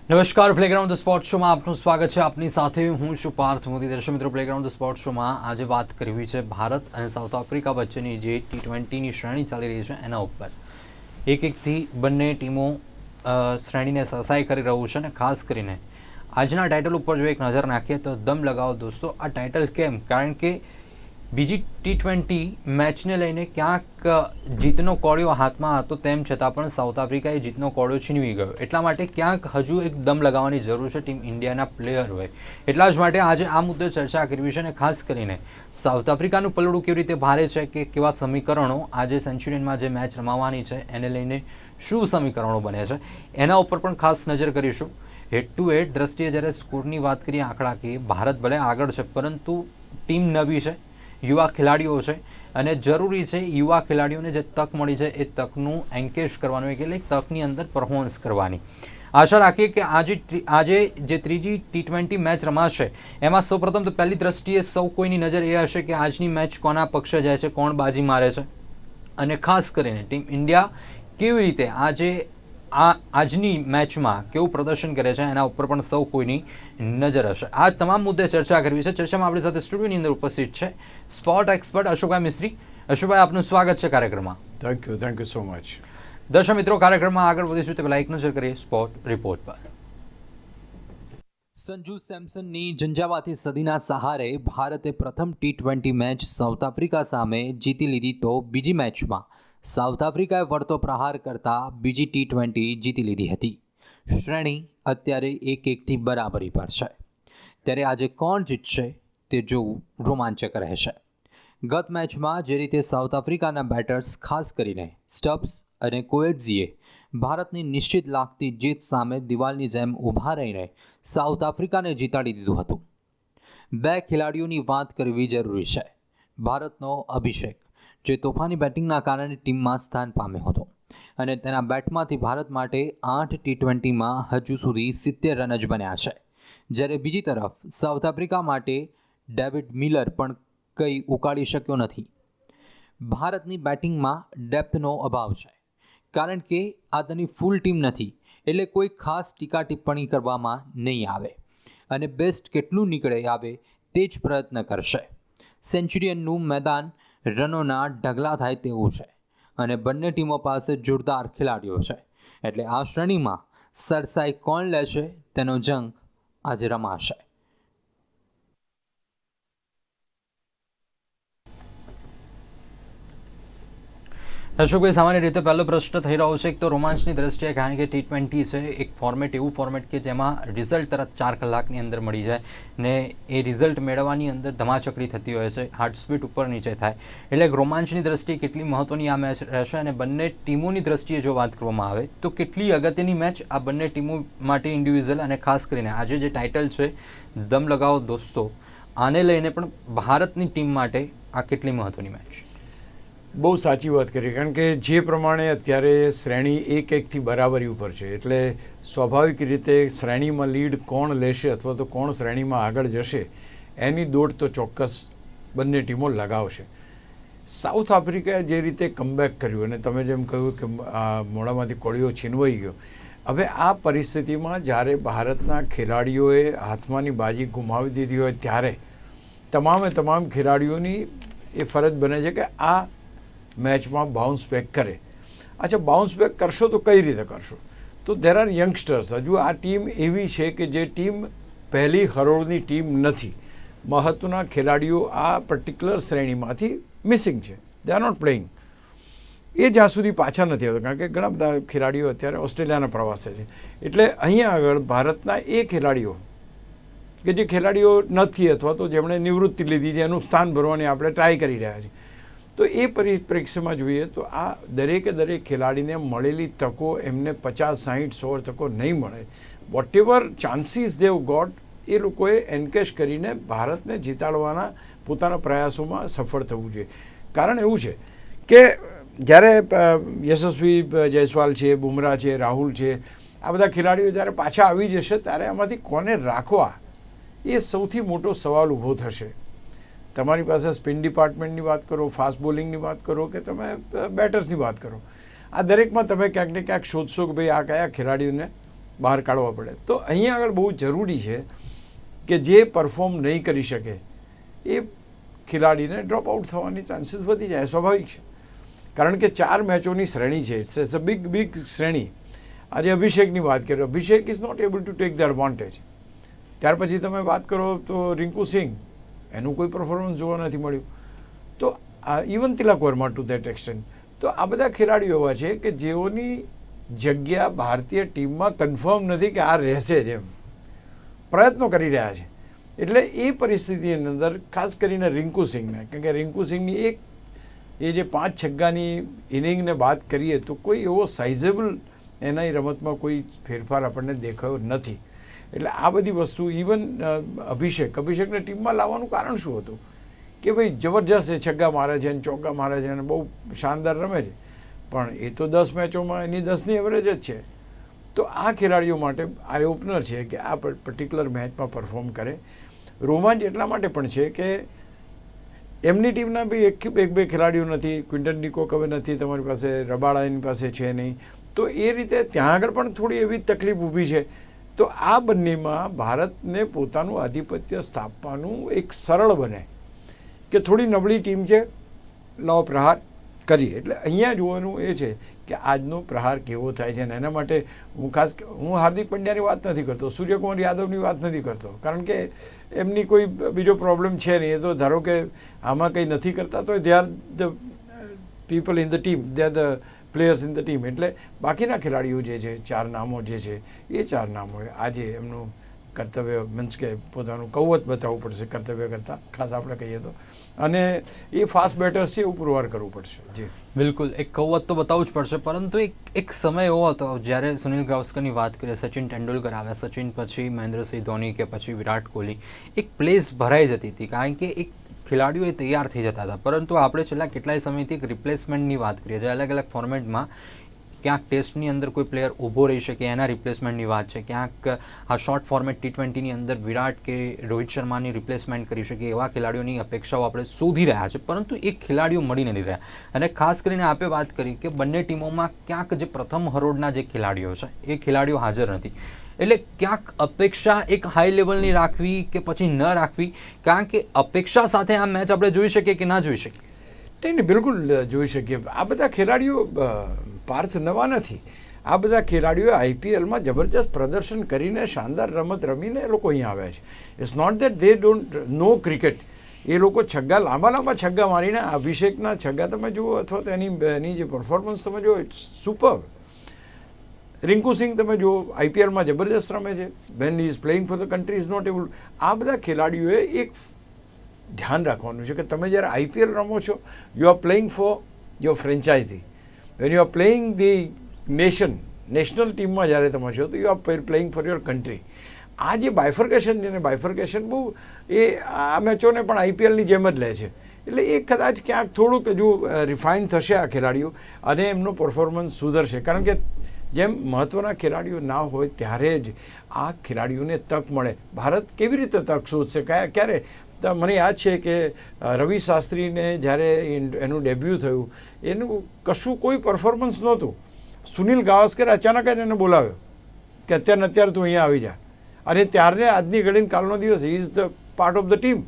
નમસ્કાર, playground the sport શોમાં આપનું સ્વાગત છે. આપની સાથે હું છું પાર્થ મોદી. દર્શક મિત્રો, પ્લેગ્રાઉન્ડ ધ સ્પોર્ટ શોમાં આજે વાત કરવી છે ભારત અને સાઉથ આફ્રિકા વચ્ચેની જે T20ની શ્રેણી ચાલી રહી છે એના ઉપર. એકથી બંને ટીમો શ્રેણીને સરસાઈ કરી રહ્યું છે અને ખાસ કરીને આજના ટાઇટલ ઉપર જો એક નજર નાખીએ તો દમ લગાવો દોસ્તો. આ ટાઇટલ કેમ? કારણ કે બીજી T20 મેચને લઈને ક્યાંક જીતનો કોળિયો હાથમાં હતો, તેમ છતાં પણ સાઉથ આફ્રિકાએ જીતનો કોળિયો છીનવી ગયો. એટલા માટે ક્યાંક હજુ એક દમ લગાવવાની જરૂર છે ટીમ ઇન્ડિયાના પ્લેયર હોય. એટલા જ માટે આજે આ મુદ્દે ચર્ચા કરવી છે અને ખાસ કરીને સાઉથ આફ્રિકાનું પલડું કેવી રીતે ભારે છે કે કેવા સમીકરણો આજે સેન્ચુરીયનમાં જે મેચ રમાવાની છે એને લઈને શું સમીકરણો બને છે એના ઉપર પણ ખાસ નજર કરીશું. હેડ ટુ હેડ દ્રષ્ટિએ જ્યારે સ્કોરની વાત કરીએ આંકડાકીય, ભારત ભલે આગળ છે પરંતુ ટીમ નવી છે, યુવા ખેલાડીઓ છે અને જરૂરી છે યુવા ખેલાડીઓને જે તક મળી છે એ તકનું એન્કેશ કરવાનું, એટલે તકની અંદર પરફોર્મન્સ કરવાની. આશા રાખીએ કે આજે જે ત્રીજી T20 મેચ રમાશે એમાં સૌપ્રથમ તો પહેલી દ્રષ્ટિએ સૌ કોઈની નજર એ હશે કે આજની મેચ કોના પક્ષે જાય છે, કોણ બાજી મારે છે અને ખાસ કરીને ટીમ ઇન્ડિયા કેવી રીતે આજની મેચમાં કેવું પ્રદર્શન કરે છે એના ઉપર પણ સૌ કોઈની નજર હશે. આ તમામ મુદ્દે ચર્ચા કરવી છે. ચર્ચામાં આપણી સાથે સ્ટુડિયોની અંદર ઉપસ્થિત છે સ્પોર્ટ એક્સપર્ટ અશોકભાઈ મિસ્ત્રી. અશોકભાઈ, આપનું સ્વાગત છે કાર્યક્રમમાં. Thank you so much. દર્શક મિત્રો, કાર્યક્રમમાં આગળ વધીશું તે પહેલા એક નજર કરીએ સ્પોર્ટ રિપોર્ટ પર. સંજુ સેમસનની ઝંઝાવાતી સદીના સહારે ભારતે પ્રથમ T20 મેચ સાઉથ આફ્રિકા સામે જીતી લીધી તો બીજી મેચમાં સાઉથ આફ્રિકાએ વળતો પ્રહાર કરતા બીજી T20 જીતી લીધી હતી. શ્રેણી અત્યારે 1-1થી બરાબરી પર છે. ત્યારે આજે કોણ જીતશે તે જોવું રોમાંચક રહેશે. ગત મેચમાં જે રીતે સાઉથ આફ્રિકાના બેટર્સ ખાસ કરીને સ્ટબ્સ અને કોએટ્ઝીએ ભારતની નિશ્ચિત લાગતી જીત સામે દિવાલની જેમ ઊભા રહીને સાઉથ આફ્રિકાને જીતાડી દીધું હતું. બે ખેલાડીઓની વાત કરવી જરૂરી છે. ભારતનો અભિષેક, જે તોફાની બેટિંગના કારણે ટીમમાં સ્થાન પામ્યો હતો અને તેના બેટમાંથી ભારત માટે 8 T20માં હજુ સુધી 70 રન જ બન્યા છે. જ્યારે બીજી તરફ સાઉથ આફ્રિકા માટે ડેવિડ મિલર પણ કંઈ ઉકાળી શક્યો નથી. ભારતની બેટિંગમાં ડેપ્થનો અભાવ છે કારણ કે આ તેની ફૂલ ટીમ નથી, એટલે કોઈ ખાસ ટીકા ટિપ્પણી કરવામાં નહીં આવે અને બેસ્ટ કેટલું નીકળે આવે તે જ પ્રયત્ન કરશે. સેન્ચુરિયનનું મેદાન રનોના ઢગલા થાય તેવું છે અને બંને ટીમો પાસે જોરદાર ખેલાડીઓ છે. એટલે આ શ્રેણીમાં સરસાઈ કોણ લેશે તેનો જંગ આજે રમાશે. અશોકભાઈ, સામાન્ય રીતે પહેલો પ્રશ્ન થઈ રહ્યો છે એક તો રોમાંચની દ્રષ્ટિએ, કારણ કે T20 છે એક ફોર્મેટ, એવું ફોર્મેટ કે જેમાં રિઝલ્ટ તરત 4 કલાકની અંદર મળી જાય ને એ રિઝલ્ટ મેળવવાની અંદર ધમાચકડી થતી હોય છે, હાર્ટ સ્પીડ ઉપર નીચે થાય. એટલે રોમાંચની દ્રષ્ટિએ કેટલી મહત્વની આ મેચ રહેશે અને બંને ટીમોની દ્રષ્ટિએ જો વાત કરવામાં આવે તો કેટલી અગત્યની મેચ આ બંને ટીમો માટે ઇન્ડિવિજ્યુઅલ અને ખાસ કરીને આજે જે ટાઇટલ છે દમ લગાવો દોસ્તો, આને લઈને પણ ભારતની ટીમ માટે આ કેટલી મહત્વની મેચ? બહુ સાચી વાત કરી, કારણ કે જે પ્રમાણે અત્યારે શ્રેણી 1-1થી બરાબરી ઉપર છે એટલે સ્વાભાવિક રીતે શ્રેણીમાં લીડ કોણ લેશે અથવા તો કોણ શ્રેણીમાં આગળ જશે એની દોડ તો ચોક્કસ બંને ટીમો લગાવશે. સાઉથ આફ્રિકાએ જે રીતે કમબેક કર્યું અને તમે જેમ કહ્યું કે મોઢામાંથી કોળિયો છીનવાઈ ગયો, હવે આ પરિસ્થિતિમાં જ્યારે ભારતના ખેલાડીઓએ હાથમાંની બાજી ગુમાવી દીધી હોય ત્યારે તમામ ખેલાડીઓની એ ફરજ બને છે કે આ મેચમાં બાઉન્સ બેક કરે. અચ્છા, બાઉન્સ બેક કરશો તો કઈ રીતે કરશો? તો દેર આર યંગસ્ટર્સ. હજુ આ ટીમ એવી છે કે જે ટીમ પહેલી હરોળની ટીમ નથી. મહત્ત્વના ખેલાડીઓ આ પર્ટિક્યુલર શ્રેણીમાંથી મિસિંગ છે, દે આર નોટ પ્લેઇંગ. એ જ્યાં સુધી પાછા નથી આવતા, કારણ કે ઘણા બધા ખેલાડીઓ અત્યારે ઓસ્ટ્રેલિયાના પ્રવાસે છે. એટલે અહીંયા આગળ ભારતના એ ખેલાડીઓ કે જે ખેલાડીઓ નથી અથવા તો જેમણે નિવૃત્તિ લીધી છે એનું સ્થાન ભરવાની આપણે ટ્રાય કરી રહ્યા છીએ. તો એ પરિપ્રેક્ષ્યમાં જોઈએ તો આ દરેક ખેલાડીને મળેલી તકો એમને 50-60-100 તકો નહીં મળે. વોટ એવર ચાન્સીસ દેવ ગોટ એ લોકોએ એન્કેશ કરીને ભારતને જીતાડવાના પોતાના પ્રયાસોમાં સફળ થવું જોઈએ. કારણ એવું છે કે જ્યારે યશસ્વી જયસ્વાલ છે, બુમરાહ છે, રાહુલ છે, આ બધા ખેલાડીઓ જ્યારે પાછા આવી જશે ત્યારે આમાંથી કોને રાખવા એ સૌથી મોટો સવાલ ઊભો થશે. તમારી પાસે સ્પિન ડિપાર્ટમેન્ટની વાત કરો, ફાસ્ટ બોલિંગની વાત કરો કે તમે બેટર્સની વાત કરો, આ દરેકમાં તમે ક્યાંક ને ક્યાંક શોધશો કે ભાઈ આ કયા ખેલાડીઓને બહાર કાઢવા પડે. તો અહીંયા આગળ બહુ જરૂરી છે કે જે પરફોર્મ નહીં કરી શકે એ ખેલાડીને ડ્રોપ આઉટ થવાની ચાન્સીસ વધી જાય, સ્વાભાવિક છે. કારણ કે 4 મેચોની શ્રેણી છે, ઇટ્સ અ બિગ શ્રેણી. આજે અભિષેકની વાત કરીએ, Abhishek is not able to take the advantage. ત્યાર પછી તમે વાત કરો તો રિંકુ સિંહ, એનું કોઈ પરફોર્મન્સ જોવા નથી મળ્યું. તો even Tilak Varma to that extent. તો આ બધા ખેલાડીઓ એવા છે કે જેઓની જગ્યા ભારતીય ટીમમાં કન્ફર્મ નથી કે આ રહેશે જ, એમ પ્રયત્નો કરી રહ્યા છે. એટલે એ પરિસ્થિતિની અંદર ખાસ કરીને રિંકુ સિંહને, કારણ કે રિંકુ સિંહની એ જે 5 છગ્ગાની ઇનિંગને બાદ કરીએ તો કોઈ એવો સાઇઝેબલ એના રમતમાં કોઈ ફેરફાર આપણને દેખાયો નથી. એટલે આ બધી વસ્તુ, ઇવન અભિષેકને ટીમમાં લાવવાનું કારણ શું હતું કે ભાઈ જબરજસ્ત એ છગ્ગા મારે છે, ચોગ્ગા મારે છે અને બહુ શાનદાર રમે છે, પણ એ તો 10 મેચોમાં એની 10ની એવરેજ જ છે. તો આ ખેલાડીઓ માટે આઈ ઓપનર છે કે આ પર્ટિક્યુલર મેચમાં પરફોર્મ કરે. રોમાંચ એટલા માટે પણ છે કે એમની ટીમના બી એક બે ખેલાડીઓ નથી. ક્વિન્ટન ડી કોક હવે નથી તમારી પાસે, રબાડા એની પાસે છે નહીં. તો એ રીતે ત્યાં આગળ પણ થોડી એવી તકલીફ ઊભી છે. તો આ બંનેમાં ભારતને પોતાનું આધિપત્ય સ્થાપવાનું એક સરળ બને કે થોડી નબળી ટીમ છે, લાવો પ્રહાર કરીએ. એટલે અહીંયા જોવાનું એ છે કે આજનો પ્રહાર કેવો થાય છે. અને એના માટે હું હાર્દિક પંડ્યાની વાત નથી કરતો, સૂર્યકુમાર યાદવની વાત નથી કરતો, કારણ કે એમની કોઈ બીજો પ્રોબ્લેમ છે નહીં. એ તો ધારો કે આમાં કંઈ નથી કરતા તો they are the people in the team, they are the players in the team. એટલે બાકીના ખેલાડીઓ જે છે, 4 નામો જે છે, એ 4 નામોએ આજે એમનું કર્તવ્ય મીન્સ કે પોતાનું કૌવત બતાવવું પડશે કર્તવ્ય કરતાં, ખાસ આપણે કહીએ તો. અને એ ફાસ્ટ બેટર્સ છે એવું પુરવાર કરવું પડશે. જી બિલકુલ, એક કૌવત તો બતાવવું જ પડશે. પરંતુ એક સમય એવો હતો જ્યારે સુનિલ ગાવસ્કરની વાત કરીએ, સચિન તેંડુલકર આવ્યા, સચિન પછી મહેન્દ્રસિંહ ધોની કે પછી વિરાટ કોહલી, એક પ્લેસ ભરાઈ જતી હતી કારણ કે એક ખેલાડીઓ એ તૈયાર થઈ જતા હતા. પરંતુ આપણે છેલ્લા કેટલાય સમયથી એક રિપ્લેસમેન્ટની વાત કરીએ છીએ. અલગ અલગ ફોર્મેટમાં ક્યાંક ટેસ્ટની અંદર કોઈ પ્લેયર ઊભો રહી શકે એના રિપ્લેસમેન્ટની વાત છે, ક્યાંક આ શોર્ટ ફોર્મેટ T20ની અંદર વિરાટ કે રોહિત શર્માની રિપ્લેસમેન્ટ કરી શકે એવા ખેલાડીઓની અપેક્ષાઓ આપણે શોધી રહ્યા છે. પરંતુ એ ખેલાડીઓ મળી નથી રહ્યા. અને ખાસ કરીને આપણે વાત કરી કે બંને ટીમોમાં ક્યાંક જે પ્રથમ હરોળના જે ખેલાડીઓ છે એ ખેલાડીઓ હાજર નથી. એટલે ક્યાંક અપેક્ષા એક હાઈ લેવલની રાખવી કે પછી ન રાખવી, કારણ કે અપેક્ષા સાથે આ મેચ આપણે જોઈ શકીએ કે ના જોઈ શકીએ? નહીં, બિલકુલ જોઈ શકીએ. આ બધા ખેલાડીઓ પાર્થ નવા નથી. આ બધા ખેલાડીઓ IPLમાં જબરજસ્ત પ્રદર્શન કરીને શાનદાર રમત રમીને એ લોકો અહીંયા આવ્યા છે. It's not that they don't know cricket. એ લોકો છગ્ગા, લાંબા છગ્ગા મારીને, અભિષેકના છગ્ગા તમે જુઓ અથવા તો એની જે પરફોર્મન્સ તમે જુઓ, ઇટ્સ સુપર. રિંકુ સિંહ તમે જુઓ, IPLમાં જબરજસ્ત રમે છે. When he is playing for the country is not able. આ બધા ખેલાડીઓએ એક ધ્યાન રાખવાનું છે કે તમે જ્યારે IPL રમો છો, you are playing for your franchise. When you are playing the national ટીમમાં જ્યારે તમે છો તો you are playing for your country. આ જે બાયફર્કેશન છે ને, બાયફર્કેશન બહુ એ આ મેચોને પણ IPLની જેમ જ લે છે. એટલે એ કદાચ ક્યાંક થોડુંક હજુ રિફાઇન થશે આ ખેલાડીઓ અને એમનું પરફોર્મન્સ સુધરશે. કારણ કે જેમ મહત્ત્વના ખેલાડીઓ ના હોય ત્યારે જ આ ખેલાડીઓને તક મળે. ભારત કેવી રીતે તક શોધશે? ક્યારે? મને યાદ છે કે રવિ શાસ્ત્રીને જ્યારે એનું ડેબ્યુ થયું, એનું કશું કોઈ પરફોર્મન્સ નહોતું. સુનિલ ગાવસ્કરે અચાનક જ એને બોલાવ્યો કે અત્યારે તું અહીંયા આવી જા. અને ત્યારને આજની ઘડીને કાલનો દિવસ he is the part of the team.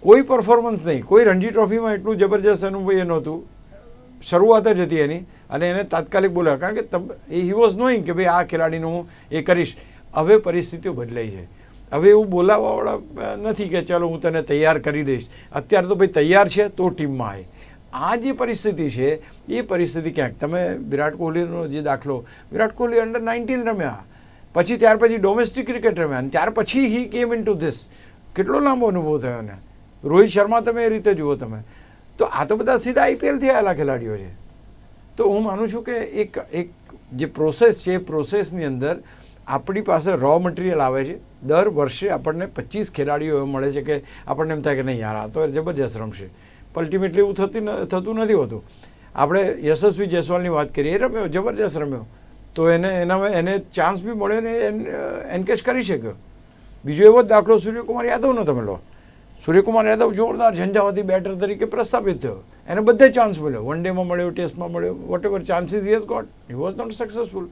કોઈ પરફોર્મન્સ નહીં, કોઈ રણજી ટ્રોફીમાં એટલું જબરજસ્ત એનું એ નહોતું. શરૂઆત જ હતી એની અને એને તાત્કાલિક બોલાવ્યો, કારણ કે હી વોઝ નોઈંગ કે ભાઈ આ ખેલાડીનું હું એ કરીશ. હવે પરિસ્થિતિઓ બદલાઈ છે. હવે એવું બોલાવવાવાળા નથી કે ચાલો હું તને તૈયાર કરી દઈશ. અત્યારે તો ભાઈ તૈયાર છે તો ટીમમાં આવે. આ જે પરિસ્થિતિ છે એ પરિસ્થિતિ ક્યાંક તમે વિરાટ કોહલીનો જે દાખલો, વિરાટ કોહલી અંડર-19 રમ્યા, પછી ત્યાર પછી ડોમેસ્ટિક ક્રિકેટ રમ્યા અને ત્યાર પછી હી કેમ ઇન ટુ ધીસ. કેટલો લાંબો અનુભવ થયો ને. રોહિત શર્મા તમે એ રીતે જુઓ તમે. તો આ તો બધા સીધા IPLથી આવેલા ખેલાડીઓ છે. તો હું માનું છું કે એક જે પ્રોસેસ છે એ પ્રોસેસની અંદર આપણી પાસે રો મટીરિયલ આવે છે. દર વર્ષે આપણને 25 ખેલાડીઓ એવા મળે છે કે આપણને એમ થાય કે નહીં યાર આ તો જબરજસ્ત રમશે. અલ્ટિમેટલી એવું થતું નથી હોતું. આપણે યશસ્વી જયસ્વાલની વાત કરીએ, એ રમ્યો, જબરજસ્ત રમ્યો, તો એને ચાન્સ બી મળ્યો ને એનકેશ કરી શક્યો. બીજો એવો જ દાખલો સૂર્યકુમાર યાદવનો તમે લો. સૂર્યકુમાર યાદવ જોરદાર ઝંઝાવાતી બેટર તરીકે પ્રસ્થાપિત થયો. એને બધે ચાન્સ મળ્યો, વન ડેમાં મળ્યો, ટેસ્ટમાં મળ્યો, whatever chances he has got, he was not successful.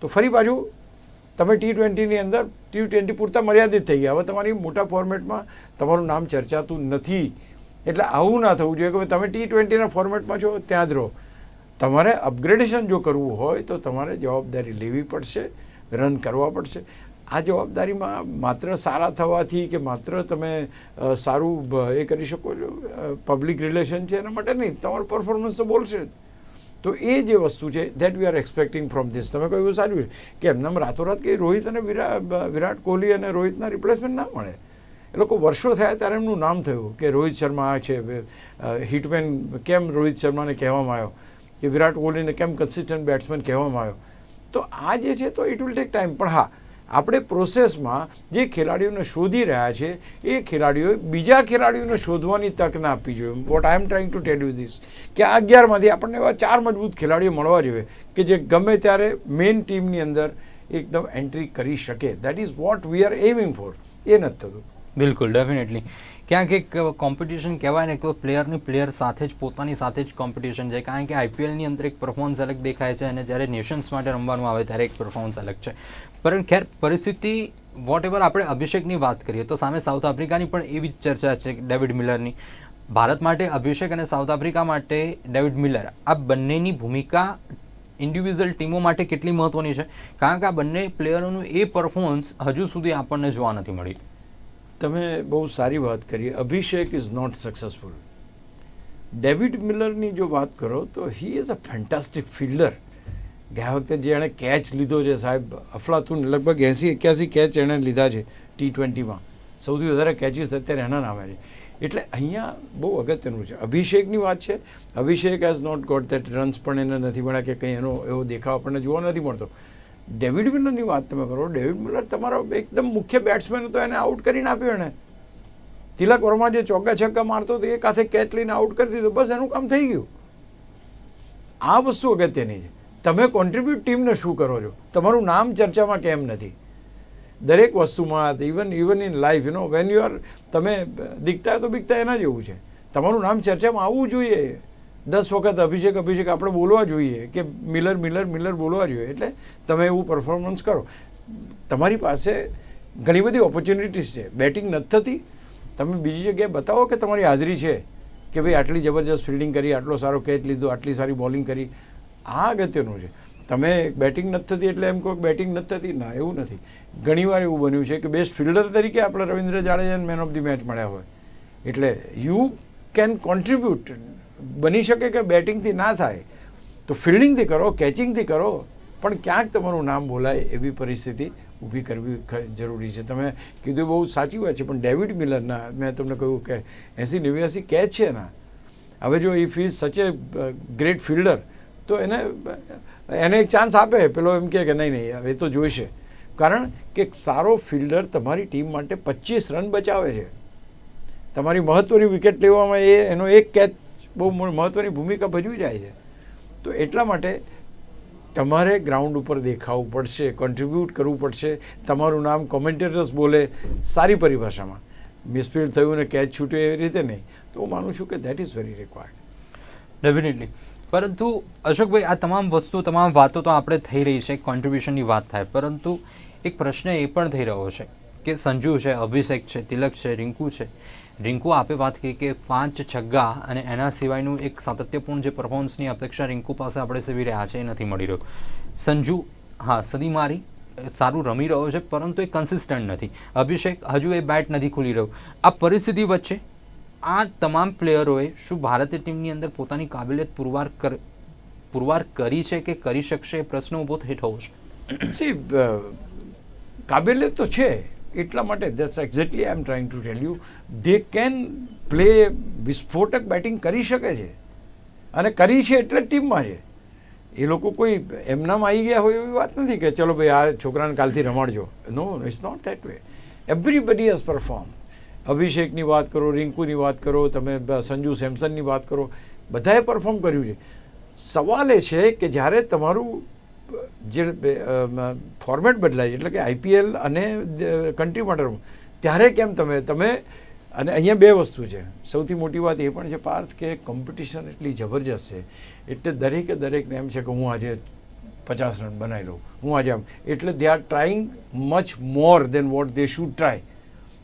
તો ફરી પાછું તમે T20ની અંદર T20 પૂરતા મર્યાદિત થઈ ગયા. હવે તમારી મોટા ફોર્મેટમાં તમારું નામ ચર્ચાતું નથી. એટલે આવું ના થવું જોઈએ કે તમે T20ના ફોર્મેટમાં છો ત્યાં જ રહો. તમારે અપગ્રેડેશન જો કરવું હોય તો તમારે જવાબદારી લેવી પડશે, રન કરવા પડશે. આ જવાબદારીમાં માત્ર સારા થવાથી કે માત્ર તમે સારું એ કરી શકો છો, પબ્લિક રિલેશન છે એના માટે નહીં, તમારું પરફોર્મન્સ તો બોલશે. તો એ જે વસ્તુ છે that we are expecting from this. તમે કહ્યું સારું છે કે એમનામ રાતોરાત કે રોહિત અને વિરાટ કોહલી અને રોહિતના રિપ્લેસમેન્ટ ના મળે. એ લોકો વર્ષો થયા ત્યારે એમનું નામ થયું કે રોહિત શર્મા આ છે, હિટમેન કેમ રોહિત શર્માને કહેવામાં આવ્યો, કે વિરાટ કોહલીને કેમ કન્સિસ્ટન્ટ બેટ્સમેન કહેવામાં આવ્યો. તો આ જે છે તો ઇટ વિલ ટેક ટાઈમ. પણ હા, આપણે પ્રોસેસમાં જે ખેલાડીઓને શોધી રહ્યા છે એ ખેલાડીઓએ બીજા ખેલાડીઓને શોધવાની તક ના આપવી જોઈએ. What I am trying to tell you this કે આ 11માંથી આપણને એવા 4 મજબૂત ખેલાડીઓ મળવા જોઈએ કે જે ગમે ત્યારે મેઇન ટીમની અંદર એકદમ એન્ટ્રી કરી શકે. That is what we are aiming for. એ નથી થતું. બિલકુલ, ડેફિનેટલી. ક્યાંક એક કોમ્પિટિશન કહેવાય ને તો પ્લેયરની પ્લેયર સાથે જ પોતાની સાથે જ કોમ્પિટિશન છે. કારણ કે આઈપીએલની અંદર એક પરફોર્મન્સ અલગ દેખાય છે અને જ્યારે નેશન્સ માટે રમવાનું આવે ત્યારે એક પરફોર્મન્સ અલગ છે. પરંતુ ખેર પરિસ્થિતિ વોટ એવર આપણે અભિષેકની વાત કરીએ તો સામે સાઉથ આફ્રિકાની પણ એવી જ ચર્ચા છે ડેવિડ મિલરની. ભારત માટે અભિષેક અને સાઉથ આફ્રિકા માટે ડેવિડ મિલર, આ બંનેની ભૂમિકા ઇન્ડિવિજ્યુઅલ ટીમો માટે કેટલી મહત્વની છે? કારણ કે આ બંને પ્લેયરોનું એ પરફોર્મન્સ હજુ સુધી આપણને જોવા નથી મળી. તમે બહુ સારી વાત કરી. અભિષેક ઇઝ નોટ સક્સેસફુલ. ડેવિડ મિલરની જો વાત કરો તો he is a fantastic fielder. ગયા વખતે જે એણે કેચ લીધો છે સાહેબ, અફલાતુન, લગભગ 80-81 કેચ એણે લીધા છે T20માં. સૌથી વધારે કેચીસ અત્યારે એના નામે છે. એટલે અહીંયા બહુ અગત્યનું છે. અભિષેકની વાત છે, Abhishek has not got that runs પણ એને નથી મળ્યા કે કંઈ એનો એવો દેખાવ આપણને જોવા નથી મળતો. ડેવિડ મિલરની વાત તમે કરો, ડેવિડ મિલર તમારો એકદમ મુખ્ય બેટ્સમેન હતો, એને આઉટ કરીને આપ્યો એણે. તિલક વર્મા જે ચોગ્ગા છક્કા મારતો હતો એ કાંથે કેચ લઈને આઉટ કરી દીધો, બસ એનું કામ થઈ ગયું. આ વસ્તુ અગત્યની છે. તમે કોન્ટ્રીબ્યુટ ટીમને શું કરો છો, તમારું નામ ચર્ચામાં કેમ નથી? દરેક વસ્તુમાં, even in life van you R, તમે દીખતા તો બીકતા એના જેવું છે. તમારું નામ ચર્ચામાં આવવું જોઈએ. 10 વખત અભિષેક આપણે બોલવા જોઈએ કે મિલર બોલવા જોઈએ. એટલે તમે એવું પરફોર્મન્સ કરો. તમારી પાસે ઘણી બધી ઓપોર્ચ્યુનિટીઝ છે. બેટિંગ નથી થતી, તમે બીજી જગ્યાએ બતાવો કે તમારી હાજરી છે, કે ભાઈ આટલી જબરજસ્ત ફિલ્ડિંગ કરી, આટલો સારો કેચ લીધો, આટલી સારી બોલિંગ કરી. આ અગત્યનું છે. તમે બેટિંગ નથી થતી એટલે એમ કહો બેટિંગ નથી થતી, ના, એવું નથી. ઘણીવાર એવું બન્યું છે કે બેસ્ટ ફિલ્ડર તરીકે આપણે રવિન્દ્ર જાડેજાને મેન ઓફ ધી મેચ મળ્યા હોય. એટલે યુ કેન કોન્ટ્રીબ્યુટ. બની શકે કે બેટિંગથી ના થાય તો ફિલ્ડિંગથી કરો, કેચિંગથી કરો, પણ ક્યાંક તમારું નામ બોલાય એવી પરિસ્થિતિ ઊભી કરવી જરૂરી છે. તમે કીધું બહુ સાચી વાત છે. પણ ડેવિડ મિલરના મેં તમને કહ્યું કે 80-89 કેચ છે એના. હવે જો ઇફ ઇઝ સચ એ ગ્રેટ ફિલ્ડર તો એને એક ચાન્સ આપે. પેલો એમ કે નહીં યાર એ તો જોઈશે. કારણ કે સારો ફિલ્ડર તમારી ટીમ માટે 25 રન બચાવે છે. તમારી મહત્ત્વની વિકેટ લેવામાં એનો એક કેચ બહુ મહત્ત્વની ભૂમિકા ભજવી જાય છે. તો એટલા માટે તમારે ગ્રાઉન્ડ ઉપર દેખાવું પડશે, કોન્ટ્રીબ્યુટ કરવું પડશે. તમારું નામ કોમેન્ટેટર્સ બોલે સારી પરિભાષામાં. મિસફિલ્ડ થયું ને કેચ છૂટ્યો એવી રીતે નહીં. તો હું માનું છું કે that is very required. Definitely. પરંતુ અશોકભાઈ, આ તમામ વસ્તુ, તમામ વાતો તો આપણે થઈ રહી છે, કોન્ટ્રીબ્યુશનની વાત થાય, પરંતુ એક પ્રશ્ન એ પણ થઈ રહ્યો છે કે સંજુ છે, અભિષેક છે, તિલક છે, રિંકુ છે. રિંકુ આપે વાત કરી કે 5 છગ્ગા અને એના સિવાયનું એક સાતત્યપૂર્ણ જે પરફોર્મન્સની અપેક્ષા રિંકુ પાસે આપણે સેવી રહ્યા છે એ નથી મળી રહ્યું. સંજુ હા સદી મારી, સારું રમી રહ્યો છે, પરંતુ એ કન્સિસ્ટન્ટ નથી. અભિષેક હજુ એ બેટ નથી ખુલી રહ્યું. આ પરિસ્થિતિ વચ્ચે આ તમામ પ્લેયરોએ શું ભારતીય ટીમની અંદર પોતાની કાબિલિયત પુરવાર કરી છે કે કરી શકશે? એ પ્રશ્ન ઊભો થઈ થયો છે. કાબિલિયત તો છે, એટલા માટે that's exactly I am trying to tell you. They can play. વિસ્ફોટક બેટિંગ કરી શકે છે અને કરી છે એટલે જ ટીમમાં છે. એ લોકો કોઈ એમનામાં આવી ગયા હોય એવી વાત નથી કે ચલો ભાઈ આ છોકરાને કાલથી રમાડજો. No, it's not that way. Everybody has perform. અભિષેકની વાત કરો, રિંકુની વાત કરો, તમે સંજુ સેમસનની વાત કરો, બધાએ પરફોર્મ કર્યું છે. સવાલ એ છે કે જ્યારે તમારું જે ફોર્મેટ બદલાય, એટલે કે આઈપીએલ અને કન્ટ્રી માટે ત્યારે કેમ તમે અને અહીંયા બે વસ્તુ છે. સૌથી મોટી વાત એ પણ છે પાર્થ કે કોમ્પિટિશન એટલી જબરજસ્ત છે. એટલે દરેકને એમ છે કે હું આજે 50 રન બનાવી લઉં, હું આજે આમ. એટલે they are trying much more than what they should try.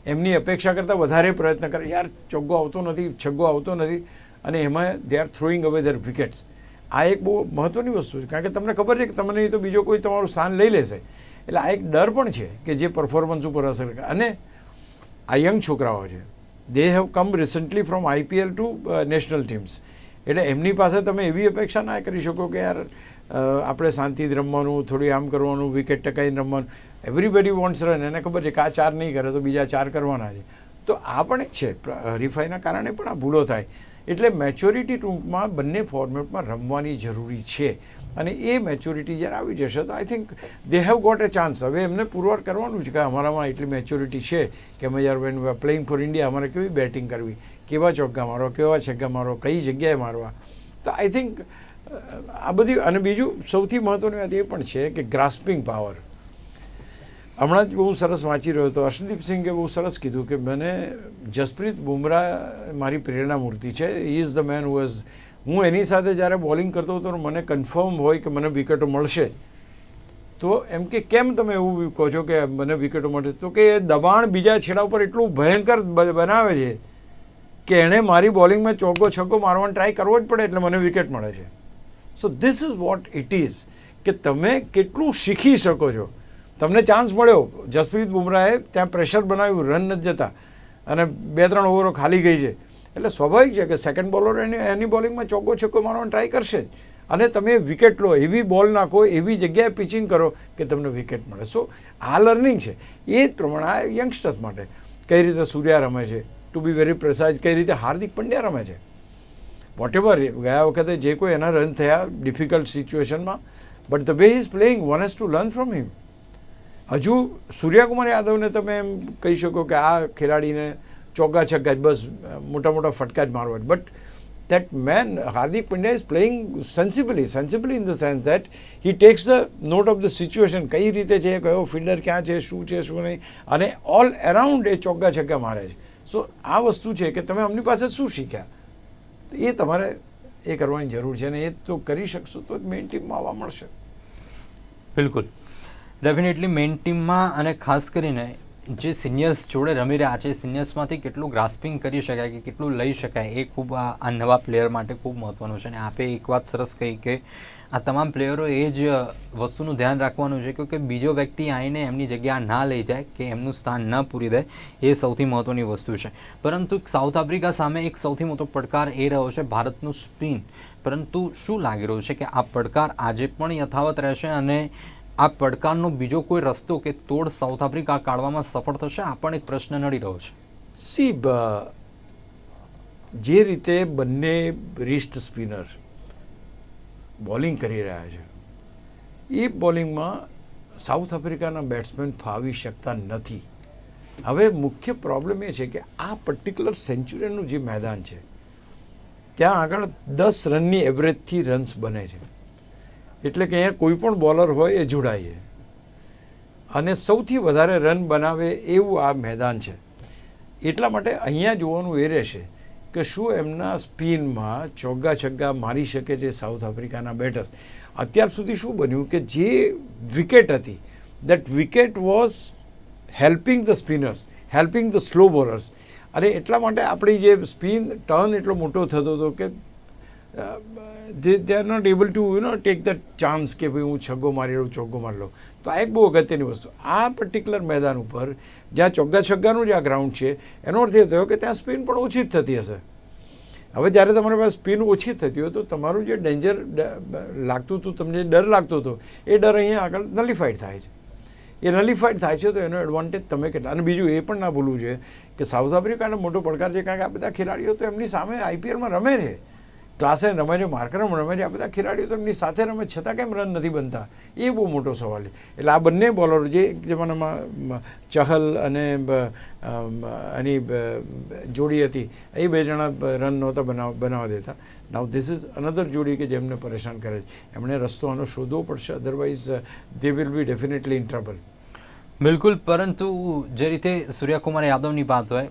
એમની અપેક્ષા કરતાં વધારે પ્રયત્ન કરે, યાર ચોગ્ગો આવતો નથી, છગ્ગો આવતો નથી, અને એમાં દે આર થ્રોઈંગ અવે ધેર વિકેટ્સ. આ એક બહુ મહત્ત્વની વસ્તુ છે, કારણ કે તમને ખબર છે કે તમને નહીં તો બીજો કોઈ તમારું સ્થાન લઈ લેશે. એટલે આ એક ડર પણ છે કે જે પરફોર્મન્સ ઉપર અસર કરે. અને આ યંગ છોકરાઓ છે, they have come recently from IPL to national teams. એટલે એમની પાસે તમે એવી અપેક્ષા ના કરી શકો કે યાર આપણે શાંતિથી રમવાનું, થોડી આમ કરવાનું, વિકેટ ટકાઈને રમવાનું. Everybody wants run. એને ખબર છે કે આ 4 નહીં કરે તો બીજા 4 કરવાના છે. તો આ પણ એક છે, હરીફાઈના કારણે પણ આ ભૂલો થાય. એટલે મેચ્યોરિટી ટૂંકમાં બંને ફોર્મેટમાં રમવાની જરૂરી છે. અને એ મેચ્યોરિટી જ્યારે આવી જશે તો I think they have got a chance. હવે એમને પુરવાર કરવાનું છે કે અમારામાં એટલી મેચ્યોરિટી છે કે અમે જ્યારે વેન પ્લેઇંગ ફોર ઇન્ડિયા અમારે કેવી બેટિંગ કરવી, કેવા ચોગ્ગા મારવા, કેવા છગ્ગા મારવા, કઈ જગ્યાએ મારવા. તો આઈ થિંક આ બધી. અને બીજું સૌથી મહત્ત્વની વાત એ પણ છે કે ગ્રાસ્પિંગ પાવર. હમણાં જ બહુ સરસ વાંચી રહ્યો હતો, હર્ષદીપ સિંઘે બહુ સરસ કીધું કે મને જસપ્રીત બુમરાહ મારી પ્રેરણા મૂર્તિ છે. He is the main who was. હું એની સાથે જ્યારે બોલિંગ કરતો હતો મને કન્ફર્મ હોય કે મને વિકેટો મળશે. તો એમ કે કેમ તમે એવું કહો છો કે મને વિકેટો મળશે? તો કે એ દબાણ બીજા છેડા ઉપર એટલું ભયંકર બનાવે છે કે એણે મારી બોલિંગમાં ચોગ્ગો છગ્ગો મારવાનો ટ્રાય કરવો જ પડે એટલે મને વિકેટ મળે છે. So this is what it is કે તમે કેટલું શીખી શકો છો. તમને ચાન્સ મળ્યો, જસપ્રીત બુમરાહે ત્યાં પ્રેશર બનાવ્યું, રન નથી જતા અને 2-3 ઓવરો ખાલી ગઈ છે. એટલે સ્વાભાવિક છે કે સેકન્ડ બોલર એની બોલિંગમાં ચોગ્ગો છગ્ગો મારવાનો ટ્રાય કરશે જ. અને તમે વિકેટ લો, એવી બોલ નાખો, એવી જગ્યાએ પિચિંગ કરો કે તમને વિકેટ મળે. સો આ લર્નિંગ છે. એ જ પ્રમાણે આ યંગસ્ટર્સ માટે કઈ રીતે સૂર્યા રમે છે, ટુ બી વેરી પ્રેસાઇઝ, કઈ રીતે હાર્દિક પંડ્યા રમે છે. વોટ એવર ગયા વખતે જે કોઈ એના રન થયા ડિફિકલ્ટ સિચ્યુએશનમાં, but the way is playing, one has to learn from him. હજુ સૂર્યકુમાર યાદવને તમે એમ કહી શકો કે આ ખેલાડીને ચોગ્ગા છગ્ગા જ બસ મોટા મોટા ફટકા જ મારવા. But that man, Hardik Pandya, is playing sensibly in the sense that he takes the note of the situation. કઈ રીતે છે, કયો ફિલ્ડર ક્યાં છે, શું છે, શું નહીં, અને ઓલ અરાઉન્ડ એ ચોગ્ગા છગ્ગા મારે છે. સો આ વસ્તુ છે કે તમે અમની પાસે શું શીખ્યા, એ તમારે એ કરવાની જરૂર છે. અને એ તો કરી શકશો તો મેઇન ટીમમાં આવવા મળશે. બિલકુલ, ડેફિનેટલી મેઇન ટીમમાં. અને ખાસ કરીને જે સિનિયર્સ જોડે રમી રહ્યા છે, સિનિયર્સમાંથી કેટલું ગ્રાસ્પિંગ કરી શકાય કે કેટલું લઈ શકાય, એ ખૂબ આ નવા પ્લેયર માટે ખૂબ મહત્ત્વનું છે. અને આપે એક વાત સરસ કહી કે આ તમામ પ્લેયરો એ જ વસ્તુનું ધ્યાન રાખવાનું છે કે બીજો વ્યક્તિ આવીને એમની જગ્યા ના લઈ જાય, કે એમનું સ્થાન ન પૂરી દે. એ સૌથી મહત્ત્વની વસ્તુ છે. પરંતુ સાઉથ આફ્રિકા સામે એક સૌથી મોટો પડકાર એ રહ્યો છે ભારતનું સ્પિન. પરંતુ શું લાગી રહ્યું છે કે આ પડકાર આજે પણ યથાવત રહેશે અને આ પડકારનો બીજો કોઈ રસ્તો કે તોડ સાઉથ આફ્રિકા કાઢવામાં સફળ થશે? આ પણ એક પ્રશ્ન નડી રહ્યો છે. જે રીતે બંને રિસ્ટ સ્પિનર બોલિંગ કરી રહ્યા છે, એ બોલિંગમાં સાઉથ આફ્રિકાના બેટ્સમેન ફાવી શકતા નથી. હવે મુખ્ય પ્રોબ્લેમ એ છે કે આ પર્ટિક્યુલર સેન્ચુરીનું જે મેદાન છે ત્યાં આગળ 10 રનની એવરેજથી રન્સ બને છે. એટલે કે અહીંયા કોઈ પણ બોલર હોય એ જોડાય છે અને સૌથી વધારે રન બનાવે એવું આ મેદાન છે. એટલા માટે અહીંયા જોવાનું એ રહેશે કે શું એમના સ્પિનમાં ચોગ્ગા છગ્ગા મારી શકે છે સાઉથ આફ્રિકાના બેટર્સ. અત્યાર સુધી શું બન્યું કે જે વિકેટ હતી, that wicket was helping the spinners, helping the slow bowlers. અને એટલા માટે આપણી જે સ્પિન ટર્ન એટલો મોટો થતો હતો કે they are not able to take that chance કે ભાઈ હું છગ્ગો મારી લઉં, ચોગ્ગો મારી લઉં. તો આ એક બહુ અગત્યની વસ્તુ. આ પર્ટિક્યુલર મેદાન ઉપર જ્યાં ચોગ્ગા છગ્ગાનું જે આ ગ્રાઉન્ડ છે, એનો અર્થ એ થયો કે ત્યાં સ્પિન પણ ઓછી જ થતી હશે. હવે જ્યારે તમારી પાસે સ્પિન ઓછી થતી હોય તો તમારું જે ડેન્જર લાગતું હતું, તમને જે ડર લાગતો હતો, એ ડર અહીંયા આગળ નલિફાઈડ થાય છે. એ નલિફાઈડ થાય છે તો એનો એડવાન્ટેજ તમે કેટલા. અને બીજું એ પણ ના ભૂલવું જોઈએ કે સાઉથ આફ્રિકાનો મોટો પડકાર છે કારણ કે આ બધા ખેલાડીઓ તો એમની સામે IPLમાં રમે છે, ક્લાસે રમે છે, માર્કરમ રમે છે. આ બધા ખેલાડીઓ તો એમની સાથે રમે છતાં કેમ રન નથી બનતા, એ બહુ મોટો સવાલ છે. એટલે આ બંને બોલરો જે એક જમાનામાં ચહલ અને એની જોડી હતી, એ 2 જણા રન નહોતા બનાવવા દેતા. નાઉ ધીસ ઇઝ અનધર જોડી કે જેમને પરેશાન કરે છે. એમણે રસ્તો આનો શોધવો પડશે, otherwise they will be definitely in trouble. બિલકુલ. પરંતુ જે રીતે સૂર્યકુમાર યાદવની વાત હોય,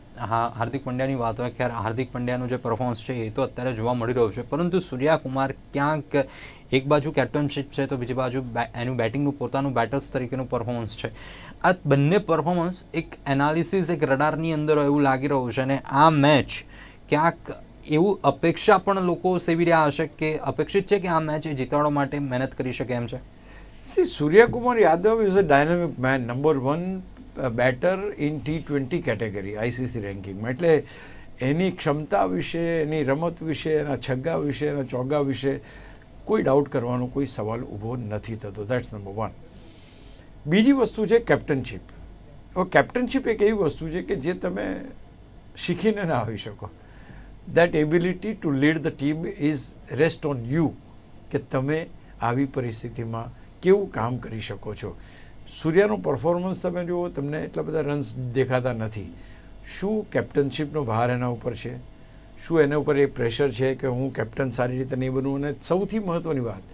હાર્દિક પંડ્યાની વાત હોય, ખેર હાર્દિક પંડ્યાનું જે પરફોર્મન્સ છે એ તો અત્યારે જોવા મળી રહ્યું છે, પરંતુ સૂર્યકુમાર ક્યાંક એક બાજુ કેપ્ટનશીપ છે તો બીજી બાજુ એનું બેટિંગનું પોતાનું બેટર્સ તરીકેનું પરફોર્મન્સ છે. આ બંને પરફોર્મન્સ એક એનાલિસિસ, એક રડારની અંદર એવું લાગી રહ્યું છે. અને આ મેચ ક્યાંક એવું અપેક્ષા પણ લોકો સેવી રહ્યા હશે કે અપેક્ષિત છે કે આ મેચ એ જીતવા માટે મહેનત કરી શકે એમ છે. See, Suryakumar Yadav is a dynamic man, number 1 batter in T20 category ICC રેન્કિંગમાં. એટલે એની ક્ષમતા વિશે, એની રમત વિશે, એના છગ્ગા વિશે, એના ચોગ્ગા વિશે કોઈ ડાઉટ કરવાનો કોઈ સવાલ ઊભો નથી થતો. That's number 1. બીજી વસ્તુ છે કેપ્ટનશીપ. હવે કેપ્ટનશીપ એક એવી વસ્તુ છે કે જે તમે શીખીને ના આવી શકો. That ability to lead the team is rest on you, કે તમે આવી પરિસ્થિતિમાં કેવું કામ કરી શકો છો. સૂર્યાનું પરફોર્મન્સ તમે જુઓ, તમને એટલા બધા રન્સ દેખાતા નથી. શું કેપ્ટનશીપનો ભાર એના ઉપર છે? શું એના ઉપર એ પ્રેશર છે કે હું કેપ્ટન સારી રીતે નહીં બનવું? અને સૌથી મહત્ત્વની વાત,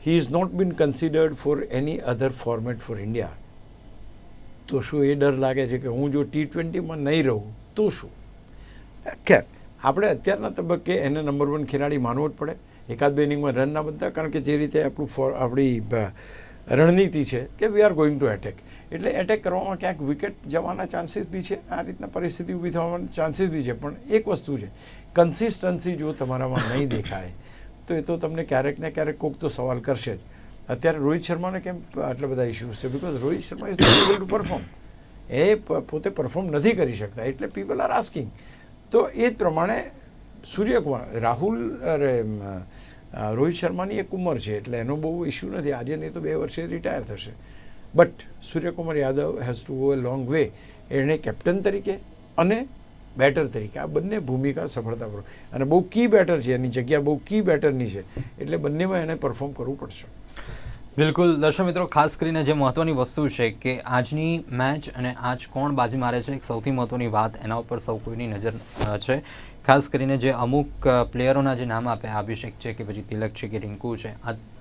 he is not been considered for any other format for India. તો શું એ ડર લાગે છે કે હું જો T20માં નહીં રહું તો શું? ખેર, આપણે અત્યારના તબક્કે એને નંબર 1 ખેલાડી માનવો જ પડે. એકાદ બે ઇનિંગમાં રન ના બનતા, કારણ કે જે રીતે આપણી રણનીતિ છે કે we are going to attack, એટલે એટેક કરવામાં ક્યાંક વિકેટ જવાના ચાન્સીસ બી છે. આ રીતના પરિસ્થિતિ ઊભી થવાના ચાન્સીસ બી છે. પણ એક વસ્તુ છે, કન્સિસ્ટન્સી જો તમારામાં નહીં દેખાય તો એ તો તમને ક્યારેક ને ક્યારેક કોઈક તો સવાલ કરશે જ. અત્યારે રોહિત શર્માને કેમ આટલા બધા ઇશ્યુઝ છે? Because Rohit Sharma is not able to perform. એ પોતે પરફોર્મ નથી કરી શકતા, એટલે પીપલ આર આસ્કિંગ. તો એ જ પ્રમાણે સૂર્યકુમાર, રોહિત શર્માની એક ઉંમર છે, એટલે એનો બહુ ઇશ્યુ નથી. આજે નહીં તો 2 વર્ષે રિટાયર થશે. But Suryakumar Yadav has to go A long way. એણે કેપ્ટન તરીકે અને બેટર તરીકે આ બંને ભૂમિકા સફળતાપૂર્વક, અને બહુ કી બેટર છે, એની જગ્યા બહુ કી બેટરની છે, એટલે બંનેમાં એને પરફોર્મ કરવું પડશે. બિલકુલ. દર્શક મિત્રો, ખાસ કરીને જે મહત્વની વસ્તુ છે કે આજની મેચ અને આજ કોણ બાજી મારે છે, એક સૌથી મહત્વની વાત એના ઉપર સૌ કોઈની નજર છે. ખાસ કરીને જે અમુક પ્લેયરોના જે નામ આપ્યા, અભિષેક છે કે પછી તિલક છે કે રિંકુ છે,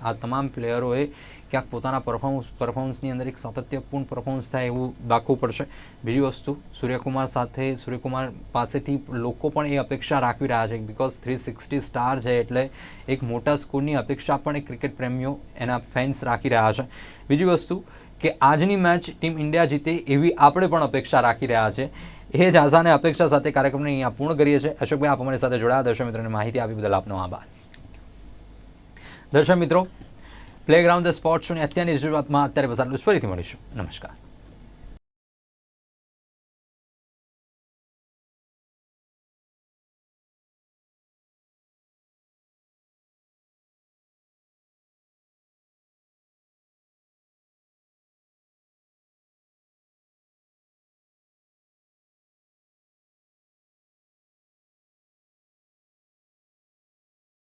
આ તમામ પ્લેયરોએ ક્યાંક પોતાના પરફોર્મન્સની અંદર એક સાતત્યપૂર્ણ પરફોર્મન્સ થાય એવું રાખવું પડશે. બીજી વસ્તુ, સૂર્યકુમાર પાસેથી લોકો પણ એ અપેક્ષા રાખી રહ્યા છે, બિકોઝ 360 સ્ટાર છે, એટલે એક મોટા સ્કોરની અપેક્ષા પણ એક ક્રિકેટ પ્રેમીઓ, એના ફેન્સ રાખી રહ્યા છે. બીજી વસ્તુ કે આજની મેચ ટીમ ઇન્ડિયા જીતે એવી આપણે પણ અપેક્ષા રાખી રહ્યા છે. એ જ આશા અને અપેક્ષા સાથે કાર્યક્રમને અહીંયા પૂર્ણ કરીએ છીએ. અશોકભાઈ, આપ અમારી સાથે જોડાયા, દર્શક મિત્રોને માહિતી આપી બદલ આપનો આભાર. દર્શક મિત્રો, પ્લેગ્રાઉન્ડ ધ સ્પોર્ટ્સ શોની અત્યારની રજૂઆતમાં અત્યારે બસ આટલું જ. ફરીથી મળીશું. નમસ્કાર.